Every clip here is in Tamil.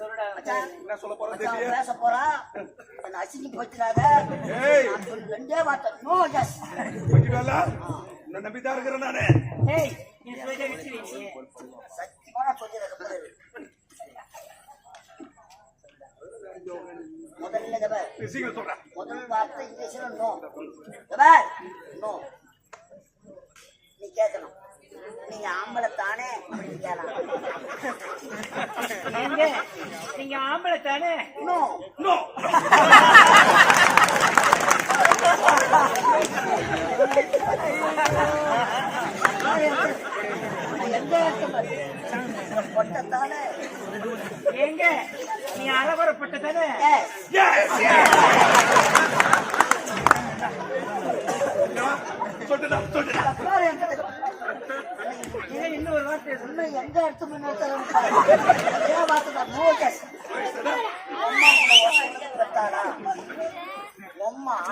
என்ன சொல்ல போறேன் தெரியல. பேச போறா அசிங்கி போச்சுடாத. ரெண்டே வார்த்தை நோ எஸ். போய்டுவல. நான் நம்பிதான் இருக்கறேன் நானே. ஏய் நீ சொல்லிட்டே விட்டுறீங்க. சத்தியமா நான் சொல்லிறேன் பாரு. முதல்ல தப. சீக்கிரம் சொல்றா. முதல் வார்த்தை இங்கிலீஷ்ல நோ. தப. நோ. நீ கேட்கணும். நீங்க ஆம்பளை தானே கேட்கலாம். ஏங்க நீங்க ஆம்பளை தானே? நோ. நோ. ஏங்க நீ அலவரப்பட்ட தானே? இன்னொரு வார்த்தை சொன்ன எங்க எடுத்து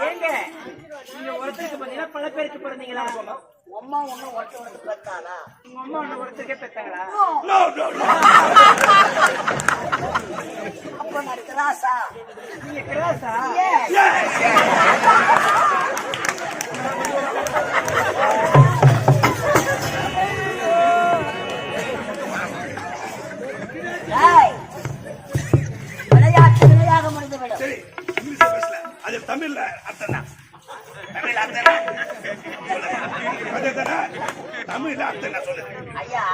ஏங்க நீங்க ஒருத்தருக்கு பாத்தீங்கன்னா பல பேருக்கு பிறந்தீங்களா? அம்மா ஒண்ணு ஒருத்தவனுக்கு பெத்தாளா? உங்க அம்மா ஒண்ணு ஒருத்தருக்கே பெத்தாங்களா? அப்ப நான் கிராஸா? நீங்க கிராஸா? விளையாட்டு விளையாக முடிந்துவிடும். சரி இங்கிலீஷ்ல பேசல. அது தமிழ்ல அர்த்தம். தமிழ்ல அர்த்தம். அதேதானே? தமிழ்ல அர்த்தம் சொல்லு. ஐயா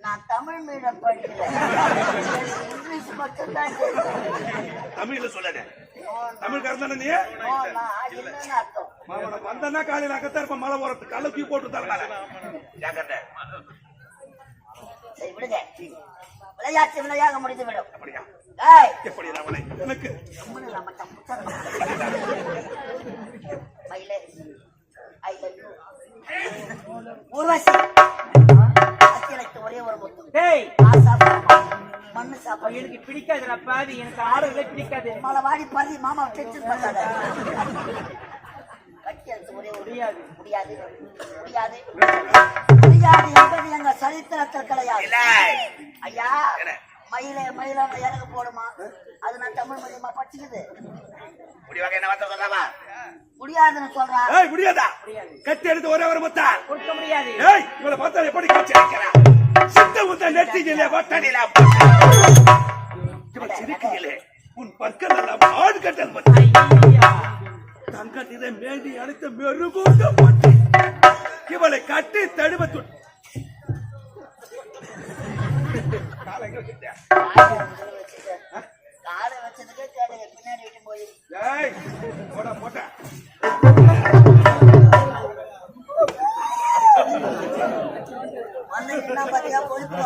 நான் தமிழ் மீடியம் படிக்கிறேன். இங்கிலீஷ் மட்டும் தான் தமிழ்ல சொல்லல. தமிழ்காரன் தானே நீ? என்னன்னு அர்த்தம்? மாமன வந்தனா காலையில அக்கத்தா இருப்ப மழை போறது கலக்கி போட்டு தரல. ஜாக்கிரதை. சரி விடுங்க. விளையாட்டு விளையாக முடிந்துவிடும். அப்படியா? ஏய் எப்படி அவளை எனக்கு நம்மள மட்டும் முத்தர மயிலே ஐ லவ் யூ. ஊர்வசி அத்தியலைக்கு ஒரே ஒரு முத்து. டேய் மண்ணு சாப்பாடு எனக்கு பிடிக்காதுடா பாவி. எனக்கு ஆடுறதே பிடிக்காது. மழை வாடி பறி மாமா டென்ஷன் பண்ணாத. கட்டி அடிச்சு ஒரே முடியாது முடியாது முடியாது முடியாது என்பது எங்க சரித்திரத்தில் கிடையாது. ஐயா மயில மயில எனக்கு போடுமா? அது நான் தமிழ் மீடியமா படிச்சுக்குது. முடியாதுன்னு சொல்றா. ஏய் முடியாதா? கட்டி எடுத்து ஒரே ஒரு முத்தா கொடுக்க முடியாது. ஏய் இவளை பார்த்தா எப்படி கட்சி அடிக்கிறா? சித்த முத்த நெத்தியிலே வட்டடில இவள் சிரிக்கையிலே உன் பற்கள் எல்லாம் ஆடு கட்டல் பற்றி தங்கத்திலே மேடி அழைத்த மெருகூட்ட பற்றி இவளை கட்டி தடுவத்து காலை வச்சதுக்கே கேளுங்க. பின்னாடி விட்டு போய் ஏய் போடா போட்டா வந்தீங்கன்னா பாத்தியா பொழுது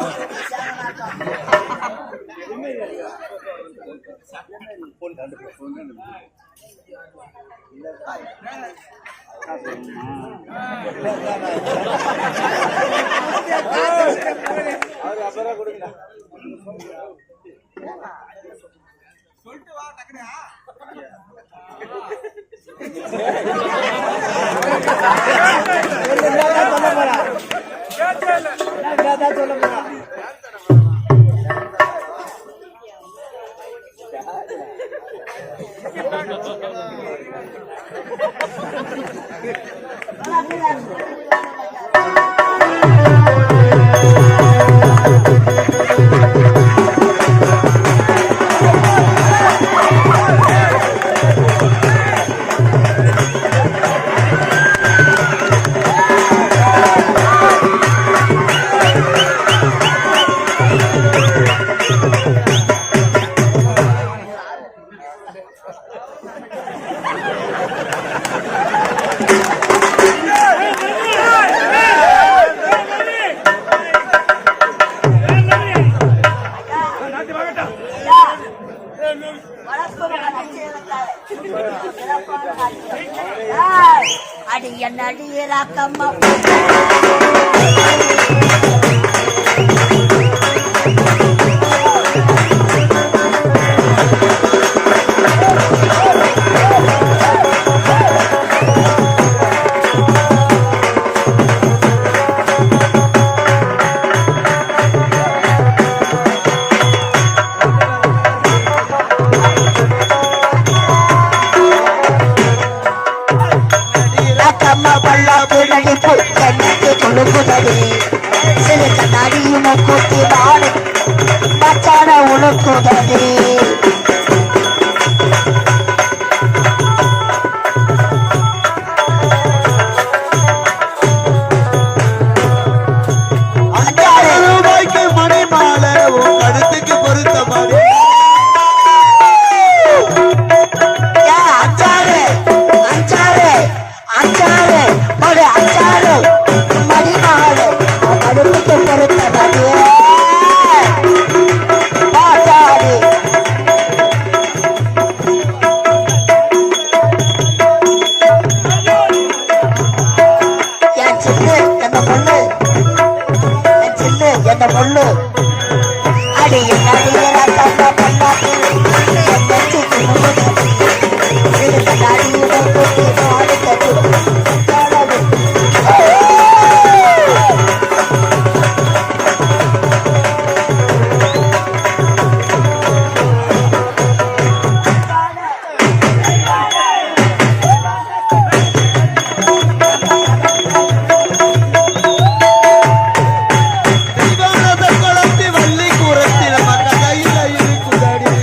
சொல்லிட்டு வா டக்குனு. சொல்ல போறா அடிய நடிகராக்கம்மா சில கண்ணாடியும் கூட்டி நாடு மச்சான உனக்குதடி ரூபாய்க்கு மணி மாலை உன் கழுத்துக்கு பொருத்த மாதிரி அச்சாரு அச்சாரு அச்சாரு ஒரு அச்சாரு மடிமாடு கடுப்புக்கு பொறுத்தபடி பாட்டாடி என் சில்லு என்ன பொண்ணு என் சில்லு என்ன பொண்ணு அடிய நடிகர தந்த பொண்ணாட்டி என் நெஞ்சுக்கு முழுதடி சிறுத்த நடிகரை கொட்டி பாடுத்தது தீவானத குளத்தி வள்ளி கூரத்தி நம்ம கதையில இருக்குதடி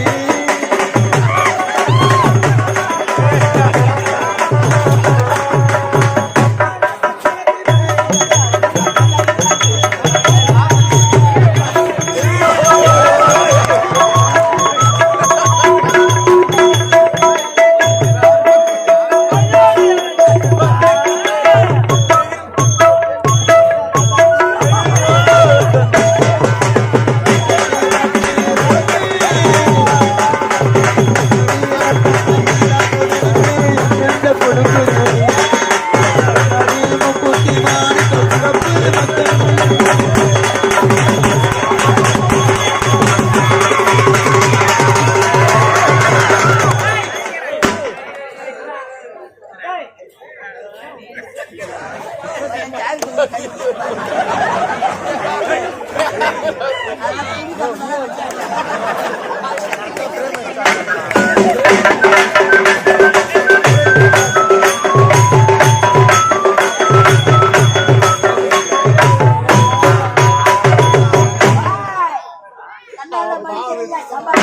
எந்த கொடுக்குதடி அடியும் குத்தி மாறி தொகுப்பு மக்கள் கண்ணால மடிக்கிறியா சம்பா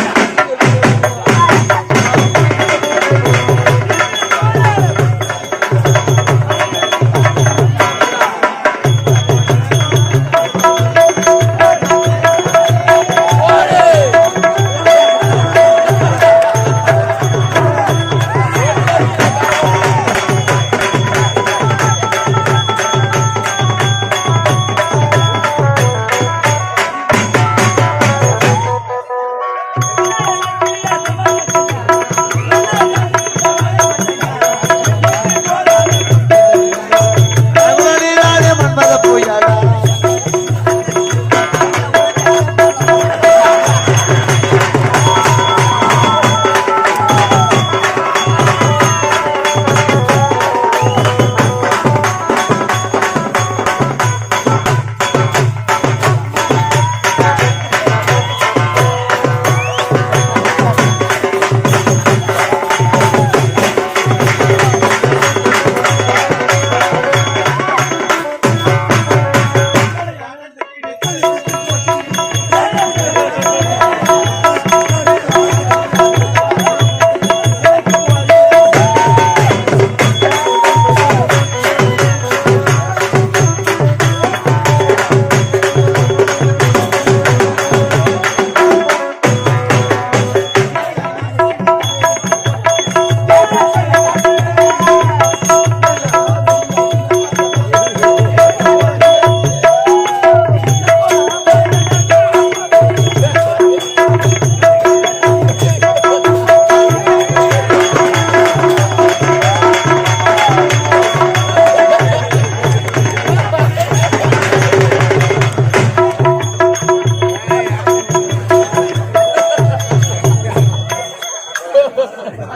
மன்மதனே மன்மத போயாடா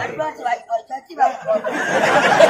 அட்வான்ஸ் வாங்கி சச்சி வாங்கி